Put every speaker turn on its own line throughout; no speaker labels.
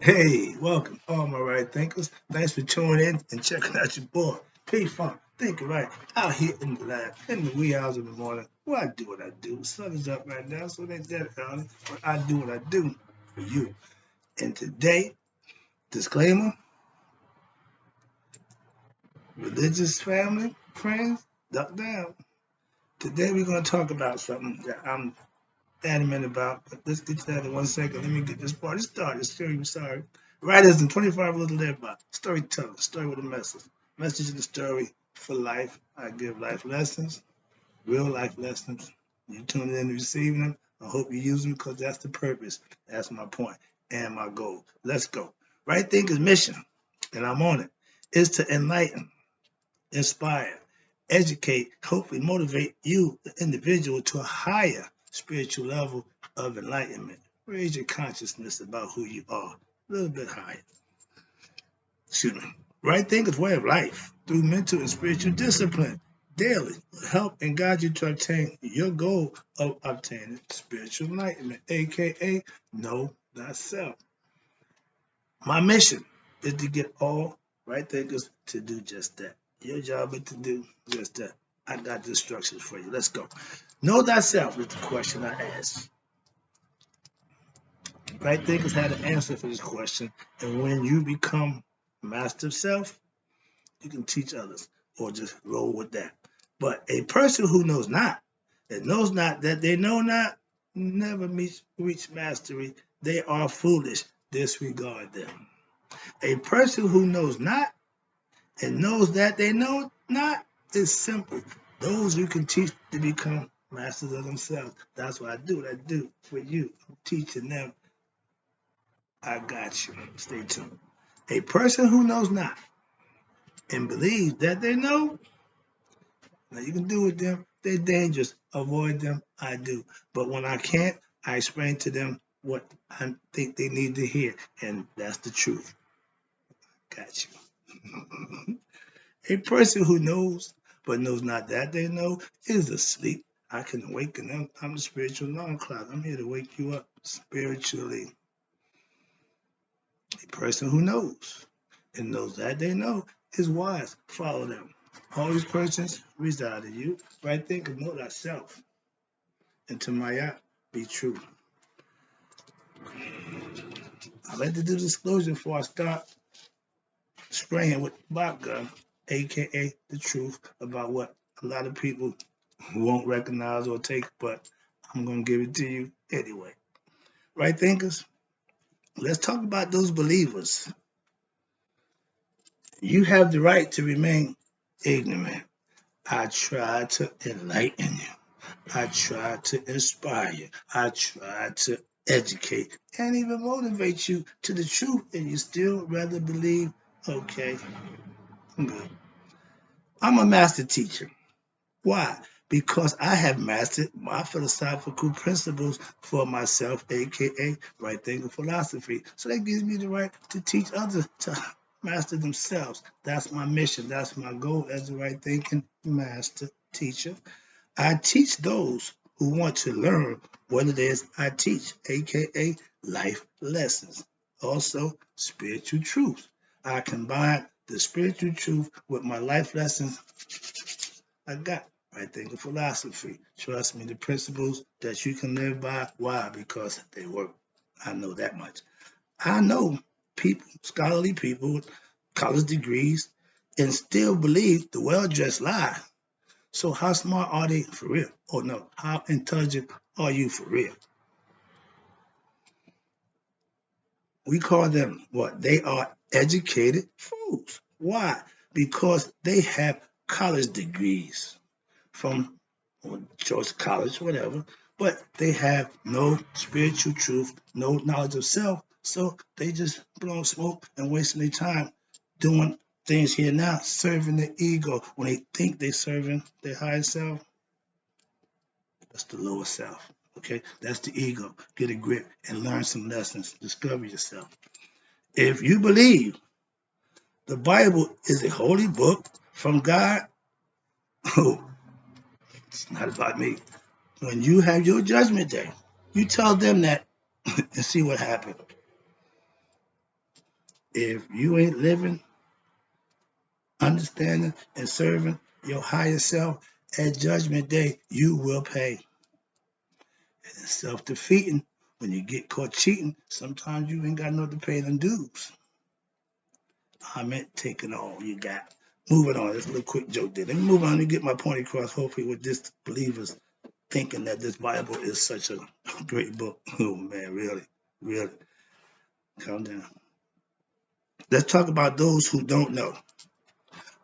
Hey, welcome, all my right thinkers. Thanks for tuning in and checking out your boy, P Funk. Thinking right out here in the lab in the wee hours of the morning. Well, I do what I do. The sun is up right now, so it ain't that early, but I do what I do for you. And today, disclaimer: religious family, friends, duck down. Today, we're going to talk about something that I'm adamant about, but let's get to that in 1 second. Let me get this party started. Sorry. Writers in 25 Little Live By. Storyteller, story with a message. Message in the story for life. I give life lessons, real life lessons. You tune in and receiving them. I hope you use them because that's the purpose. That's my point and my goal. Let's go. Right Thinker's mission, and I'm on it, is to enlighten, inspire, educate, hopefully motivate you, the individual, to a higher spiritual level of enlightenment. Raise your consciousness about who you are a little bit higher. Excuse me. Right thinker's way of life through mental and spiritual discipline daily will help and guide you to obtain your goal of obtaining spiritual enlightenment, aka know thyself. My mission is to get all right thinkers to do just that. Your job is to do just that. I got the instructions for you. Let's go. Know thyself is the question I ask. Right thinkers had an answer for this question. And when you become master of self, you can teach others or just roll with that. But a person who knows not, and knows not that they know not, never reach mastery. They are foolish. Disregard them. A person who knows not and knows that they know not is simple. Those you can teach to become masters of themselves. That's what I do. What I do for you. I'm teaching them. I got you. Stay tuned. A person who knows not and believes that they know, now you can do with them. They're dangerous. Avoid them. I do. But when I can't, I explain to them what I think they need to hear. And that's the truth. Got you. A person who knows but knows not that they know is asleep. I can awaken them. I'm the spiritual alarm clock. I'm here to wake you up spiritually. A person who knows and knows that they know is wise. Follow them. All these persons reside in you. Right think and know thyself. And to Maya, be true. I like to do disclosure before I start spraying with vodka, aka the truth about what a lot of people won't recognize or take, but I'm going to give it to you anyway. Right, thinkers? Let's talk about those believers. You have the right to remain ignorant. I try to enlighten you. I try to inspire you. I try to educate and even motivate you to the truth, and you still rather believe, okay, I'm good. I'm a master teacher. Why? Because I have mastered my philosophical principles for myself, aka right thinking philosophy. So that gives me the right to teach others to master themselves. That's my mission. That's my goal as a right thinking master teacher. I teach those who want to learn what it is I teach, aka life lessons. Also, spiritual truth. I combine the spiritual truth with my life lessons I got. I think of philosophy. Trust me, the principles that you can live by. Why? Because they work. I know that much. I know people, scholarly people with college degrees, and still believe the well-dressed lie. So how smart are they for real? Oh no, how intelligent are you for real? We call them what? They are educated fools. Why? Because they have college degrees from George College, whatever, but they have no spiritual truth, no knowledge of self, so they just blowing smoke and wasting their time doing things here now, serving their ego. When they think they're serving their higher self, that's the lower self. Okay, that's the ego. Get a grip and learn some lessons. Discover yourself. If you believe the Bible is a holy book from God, oh, it's not about me. When you have your judgment day, you tell them that and see what happens. If you ain't living, understanding, and serving your higher self at Judgment Day, you will pay. And it's self-defeating. When you get caught cheating, sometimes you ain't got enough to pay them dues. I meant taking all you got. Moving on. That's a little quick joke there. Let me move on and get my point across, hopefully, with this believers thinking that this Bible is such a great book. Oh, man, really, really. Calm down. Let's talk about those who don't know,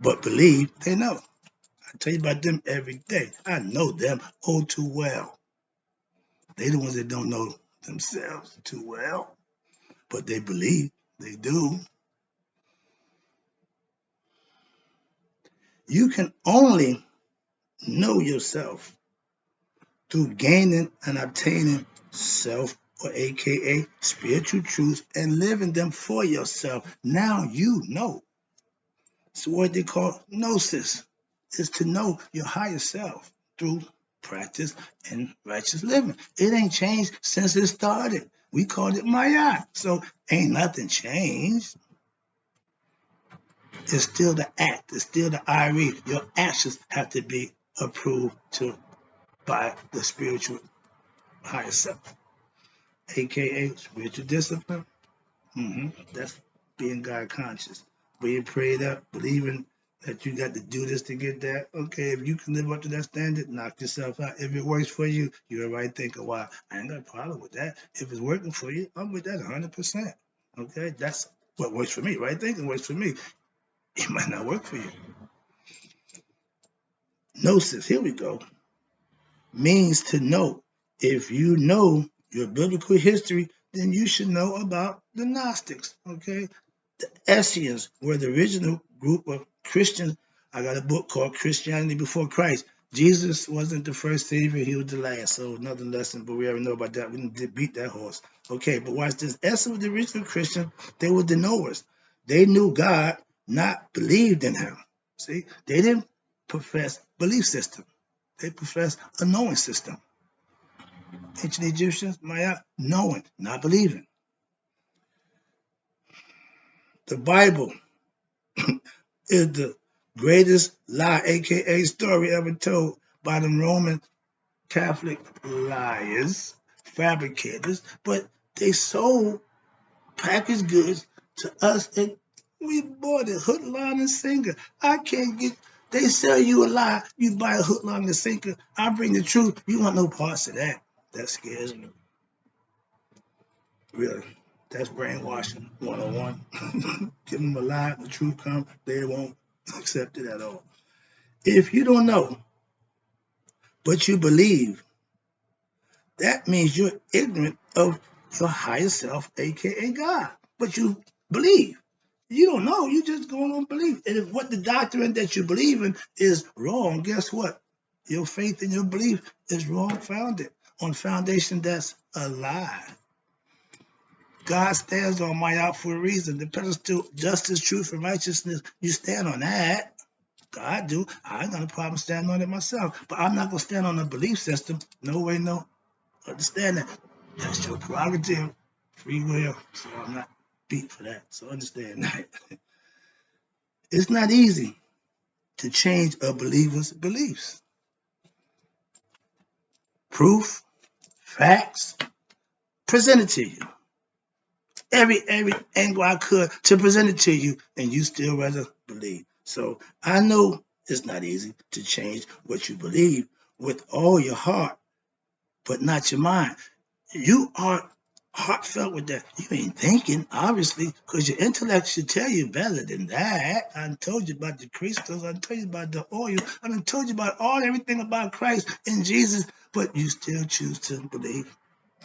but believe they know. I tell you about them every day. I know them oh too well. They the ones that don't know themselves too well, but they believe they do. You can only know yourself through gaining and obtaining self, or AKA spiritual truths, and living them for yourself. Now you know. It's what they call gnosis, is to know your higher self through practice and righteous living. It ain't changed since it started. We called it Maya. So ain't nothing changed. It's still the act. It's still the IRE. Your actions have to be approved by the spiritual higher self, aka spiritual discipline. That's being God conscious. Being prayed up, believing that you got to do this to get that. Okay, if you can live up to that standard, knock yourself out. If it works for you, you're a right thinker. Why? I ain't got a problem with that. If it's working for you, I'm with that 100%. Okay, that's what works for me. Right thinking works for me. It might not work for you. Gnosis, here we go, means to know. If you know your biblical history, then you should know about the Gnostics. Okay, Essenes were the original group of Christians. I got a book called Christianity Before Christ. Jesus wasn't the first savior, he was the last. So another lesson, but we already know about that. We didn't beat that horse. Okay, but watch this. Essenes was the original Christian. They were the knowers. They knew God, not believed in him. See, they didn't profess belief system. They professed a knowing system. Ancient Egyptians, Maya, knowing, not believing. The Bible is the greatest lie, aka story ever told by them Roman Catholic liars, fabricators, but they sold packaged goods to us and we bought it hook, line, and sinker. I can't get, they sell you a lie, you buy a hook, line, and sinker. I bring the truth, you want no parts of that. That scares me. Really. That's brainwashing 101. Give them a lie, the truth comes, they won't accept it at all. If you don't know, but you believe, that means you're ignorant of your higher self, aka God. But you believe. You don't know, you just going on belief. And if what the doctrine that you believe in is wrong, guess what? Your faith and your belief is wrong founded on foundation that's a lie. God stands on my out for a reason. The pedestal, justice, truth, and righteousness, you stand on that. God do. I ain't got a problem standing on it myself. But I'm not going to stand on a belief system. No way, no. Understand that. That's your prerogative. Free will. So I'm not beat for that. So understand that. It's not easy to change a believer's beliefs. Proof, facts, presented to you. Every angle I could to present it to you, and you still rather believe. So I know it's not easy to change what you believe with all your heart, but not your mind. You are heartfelt with that. You ain't thinking, obviously, because your intellect should tell you better than that. I done told you about the crystals. I done told you about the oil. I done told you about everything about Christ and Jesus, but you still choose to believe.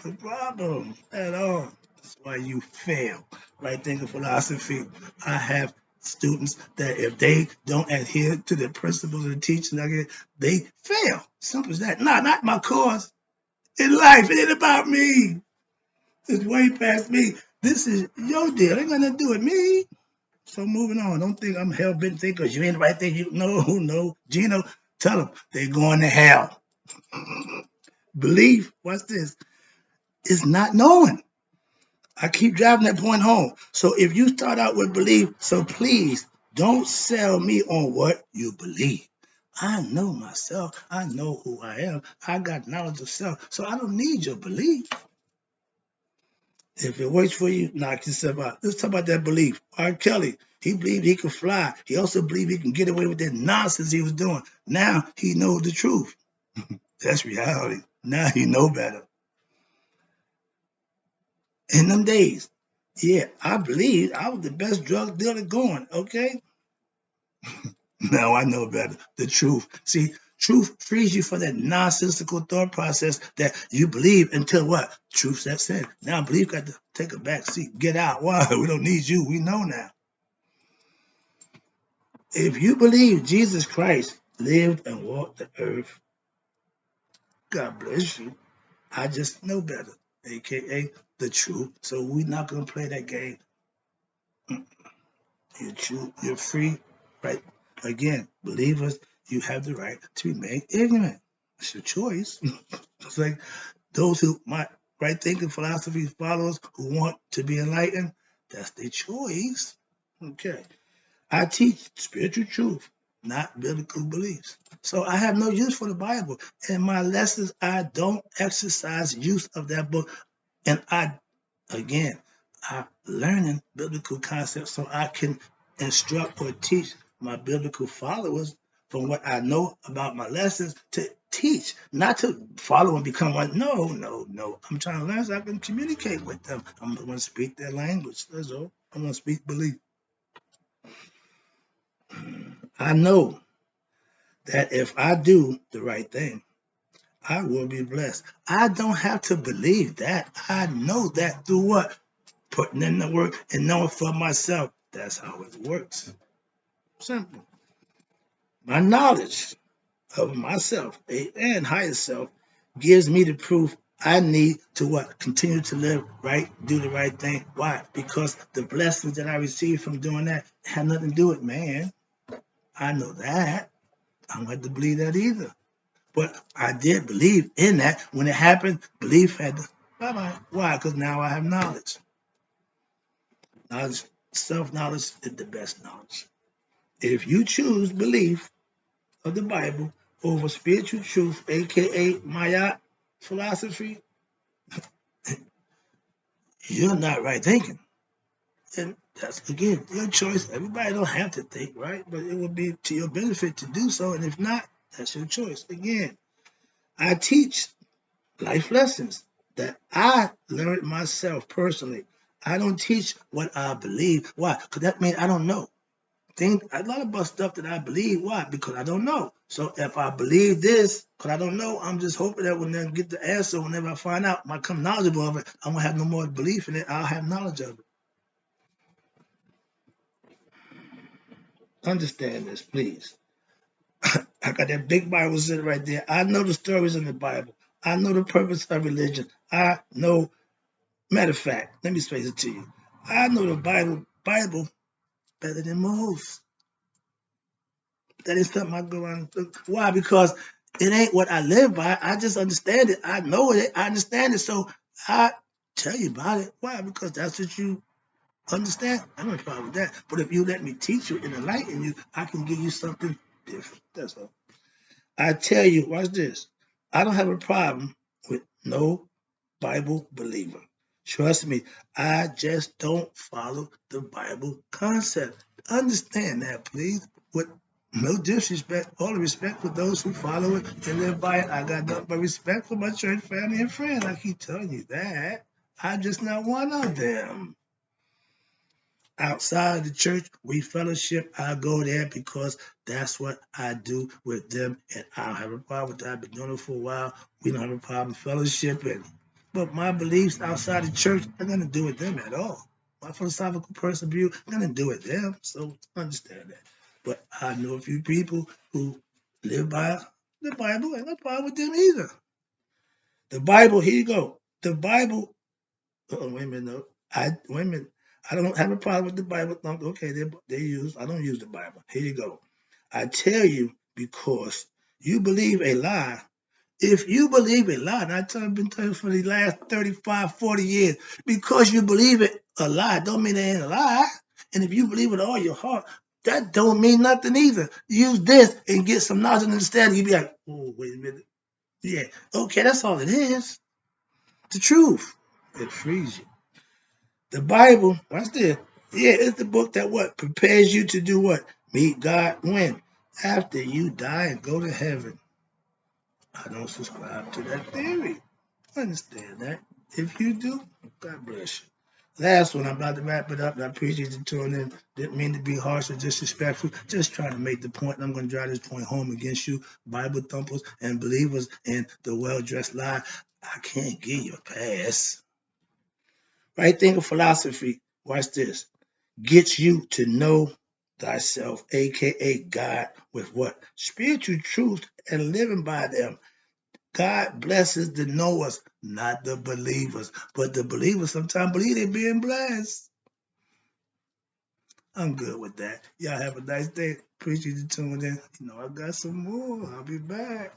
No problem at all. That's why you fail. Right thinking philosophy. I have students that if they don't adhere to the principles of the teaching, they fail. Simple as that. Nah, not my course. In life, it ain't about me. It's way past me. This is your deal. It ain't got nothing to do with me. So moving on. Don't think I'm hell bent thinking because you ain't the right thing. No. Gino, tell them they going to hell. Belief, what's this? It's not knowing. I keep driving that point home. So if you start out with belief, so please don't sell me on what you believe. I know myself. I know who I am. I got knowledge of self. So I don't need your belief. If it works for you, knock yourself out. Let's talk about that belief. R. Kelly, he believed he could fly. He also believed he can get away with that nonsense he was doing. Now he knows the truth. That's reality. Now he know better. In them days, yeah, I believe I was the best drug dealer going, okay? Now I know better. The truth. See, truth frees you from that nonsensical thought process that you believe until what? Truth sets in. Now belief got to take a back seat. Get out. Why? We don't need you. We know now. If you believe Jesus Christ lived and walked the earth, God bless you. I just know better, aka the truth. So we're not gonna play that game. You're free, right? Again, believers, you have the right to remain ignorant. It's your choice. It's like those who my right thinking philosophy followers who want to be enlightened, that's their choice. Okay. I teach spiritual truth, not biblical beliefs. So I have no use for the Bible. In my lessons, I don't exercise use of that book. And again, I'm learning biblical concepts so I can instruct or teach my biblical followers from what I know about my lessons to teach, not to follow and become one. No, no, no. I'm trying to learn so I can communicate with them. I'm going to speak their language. That's all. I'm going to speak belief. I know that if I do the right thing, I will be blessed. I don't have to believe that. I know that through what? Putting in the work and knowing for myself. That's how it works. Simple. My knowledge of myself and higher self gives me the proof I need to what? Continue to live right, do the right thing. Why? Because the blessings that I receive from doing that have nothing to do with man. I know that. I don't have to believe that either. But I did believe in that. When it happened, belief had to bye-bye. Why? Because now I have knowledge. Knowledge, self-knowledge is the best knowledge. If you choose belief of the Bible over spiritual truth, aka Maya philosophy, you're not right thinking. And that's again your choice. Everybody don't have to think, right? But it would be to your benefit to do so. And if not, that's your choice. Again, I teach life lessons that I learned myself personally. I don't teach what I believe. Why? Because that means I don't know. A lot about stuff that I believe. Why? Because I don't know. So if I believe this, because I don't know, I'm just hoping that when I get the answer, whenever I find out, I become knowledgeable of it, I'm gonna have no more belief in it. I'll have knowledge of it. Understand this, please. I got that big Bible sitting right there. I know the stories in the Bible. I know the purpose of religion. I know. Matter of fact, let me explain it to you. I know the Bible better than most. That is something I go on. Why? Because it ain't what I live by. I just understand it. I know it. I understand it. So I tell you about it. Why? Because that's what you understand. I don't have a problem with that. But if you let me teach you and enlighten you, I can give you something different. That's all. I tell you, watch this. I don't have a problem with no Bible believer. Trust me, I just don't follow the Bible concept. Understand that, please. With no disrespect, all the respect for those who follow it and live by it. I got nothing but respect for my church family and friends. I keep telling you that. I'm just not one of them. Outside of the church, we fellowship. I go there because that's what I do with them, and I don't have a problem with that. I've been doing it for a while. We don't have a problem fellowshipping. But my beliefs outside the church are nothing to do with them at all. My philosophical person view, nothing to do with them. So understand that. But I know a few people who live by the Bible, and no problem with them either. The Bible, here you go. The Bible. Oh, wait a minute. No. Wait a minute. I don't have a problem with the Bible. No, okay, they use. I don't use the Bible. Here you go. I tell you because you believe a lie If you believe a lie, and I've been telling you for the last 35, 40 years, because you believe it a lie, don't mean it ain't a lie. And if you believe it all your heart, that don't mean nothing either. Use this and get some knowledge and understanding. You be like, oh, wait a minute. Yeah, okay, that's all it is. The truth. It frees you. The Bible, watch this. Yeah, it's the book that what? Prepares you to do what? Meet God when? After you die and go to heaven. I don't subscribe to that theory. I understand that. If you do, God bless you. Last one, I'm about to wrap it up. I appreciate you tuning in. Didn't mean to be harsh or disrespectful. Just trying to make the point. And I'm going to drive this point home against you, Bible thumpers and believers and the well-dressed lie. I can't give you a pass. Right thinking philosophy, watch this, gets you to know thyself, aka God, with what? Spiritual truth and living by them. God blesses the knowers, not the believers. But the believers sometimes believe they're being blessed. I'm good with that. Y'all have a nice day. Appreciate you tuning in. I got some more. I'll be back.